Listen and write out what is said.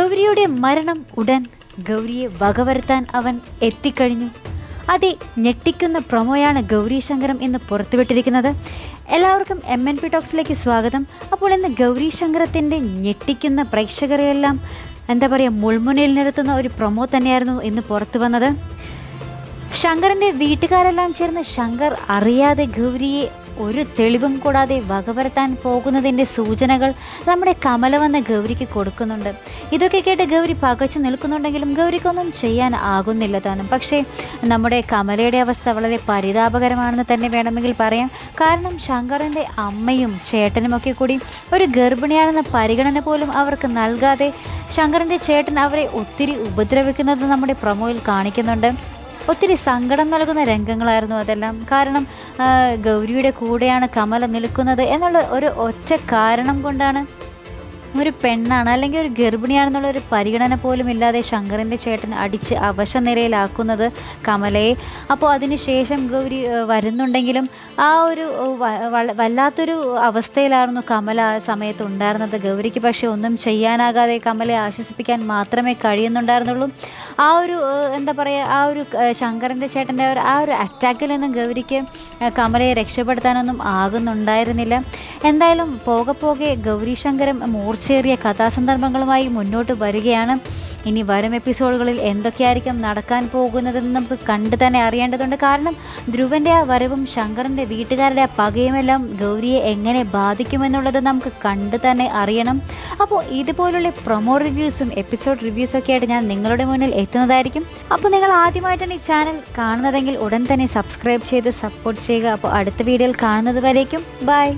ഗൗരിയുടെ മരണം ഉടൻ ഗൗരിയെ വകവരുത്താൻ അവൻ എത്തിക്കഴിഞ്ഞു. അതെ, ഞെട്ടിക്കുന്ന പ്രൊമോയാണ് ഗൗരി ശങ്കരം ഇന്ന് പുറത്തുവിട്ടിരിക്കുന്നത്. എല്ലാവർക്കും MNP ടോക്സിലേക്ക് സ്വാഗതം. അപ്പോൾ ഇന്ന് ഗൗരി ശങ്കരത്തിൻ്റെ ഞെട്ടിക്കുന്ന പ്രേക്ഷകരെയെല്ലാം എന്താ പറയുക മുൾമുനയിൽ നിർത്തുന്ന ഒരു പ്രൊമോ തന്നെയായിരുന്നു ഇന്ന് പുറത്തു വന്നത്. ശങ്കറിൻ്റെ വീട്ടുകാരെല്ലാം ചേർന്ന് ശങ്കർ അറിയാതെ ഗൗരിയെ ഒരു തെളിവും കൂടാതെ വകവരുത്താൻ പോകുന്നതിൻ്റെ സൂചനകൾ നമ്മുടെ കമല വന്ന ഗൗരിക്ക് കൊടുക്കുന്നുണ്ട്. ഇതൊക്കെ കേട്ട് ഗൗരി പകച്ചു നിൽക്കുന്നുണ്ടെങ്കിലും ഗൗരിക്കൊന്നും ചെയ്യാൻ ആകുന്നില്ല താനും. പക്ഷേ നമ്മുടെ കമലയുടെ അവസ്ഥ വളരെ പരിതാപകരമാണെന്ന് തന്നെ വേണമെങ്കിൽ പറയാം. കാരണം ശങ്കറിൻ്റെ അമ്മയും ചേട്ടനുമൊക്കെ കൂടി ഒരു ഗർഭിണിയാണെന്ന പരിഗണന പോലും അവർക്ക് നൽകാതെ ശങ്കറിൻ്റെ ചേട്ടൻ അവരെ ഒത്തിരി ഉപദ്രവിക്കുന്നത് നമ്മുടെ പ്രൊമോയിൽ കാണിക്കുന്നുണ്ട്. ഒത്തിരി സങ്കടം നൽകുന്ന രംഗങ്ങളായിരുന്നു അതെല്ലാം. കാരണം ഗൗരിയുടെ കൂടെയാണ് കമല നിൽക്കുന്നത് എന്നുള്ള ഒരു ഒറ്റ കാരണം കൊണ്ടാണ് ഒരു പെണ്ണാണ് അല്ലെങ്കിൽ ഒരു ഗർഭിണിയാണെന്നുള്ള ഒരു പരിഗണന പോലും ഇല്ലാതെ ശങ്കറിൻ്റെ ചേട്ടൻ അടിച്ച് അവശനിലയിലാക്കുന്നത് കമലയെ. അപ്പോൾ അതിന് ശേഷം ഗൗരി വരുന്നുണ്ടെങ്കിലും ആ ഒരു വല്ലാത്തൊരു അവസ്ഥയിലായിരുന്നു കമല ആ സമയത്ത് ഉണ്ടായിരുന്നത്. ഗൗരിക്ക് പക്ഷേ ഒന്നും ചെയ്യാനാകാതെ കമലയെ ആശ്വസിപ്പിക്കാൻ മാത്രമേ കഴിയുന്നുണ്ടായിരുന്നുള്ളൂ. ആ ഒരു എന്താ പറയുക ആ ഒരു ശങ്കറിൻ്റെ ചേട്ടൻ്റെ ആ ഒരു അറ്റാക്കിൽ നിന്നും ഗൗരിക്ക് കമലയെ രക്ഷപ്പെടുത്താനൊന്നും ആകുന്നുണ്ടായിരുന്നില്ല. എന്തായാലും പോകെ ഗൗരി ശങ്കരം മൂർച്ചയേറിയ കഥാസന്ദർഭങ്ങളുമായി മുന്നോട്ട് വരികയാണ്. ഇനി വരും എപ്പിസോഡുകളിൽ എന്തൊക്കെയായിരിക്കും നടക്കാൻ പോകുന്നതെന്ന് നമുക്ക് കണ്ടു തന്നെ അറിയേണ്ടതുണ്ട്. കാരണം ധ്രുവൻ്റെ ആ വരവും ശങ്കറിൻ്റെ വീട്ടുകാരുടെ ആ പകയുമെല്ലാം ഗൗരിയെ എങ്ങനെ ബാധിക്കുമെന്നുള്ളത് നമുക്ക് കണ്ടു തന്നെ അറിയണം. അപ്പോൾ ഇതുപോലുള്ള പ്രൊമോ റിവ്യൂസും എപ്പിസോഡ് റിവ്യൂസൊക്കെ ആയിട്ട് ഞാൻ നിങ്ങളുടെ മുന്നിൽ എത്തുന്നതായിരിക്കും. അപ്പോൾ നിങ്ങൾ ആദ്യമായിട്ടാണ് ഈ ചാനൽ കാണുന്നതെങ്കിൽ ഉടൻ തന്നെ സബ്സ്ക്രൈബ് ചെയ്ത് സപ്പോർട്ട് ചെയ്യുക. അപ്പോൾ അടുത്ത വീഡിയോയിൽ കാണുന്നത് വരേക്കും ബൈ.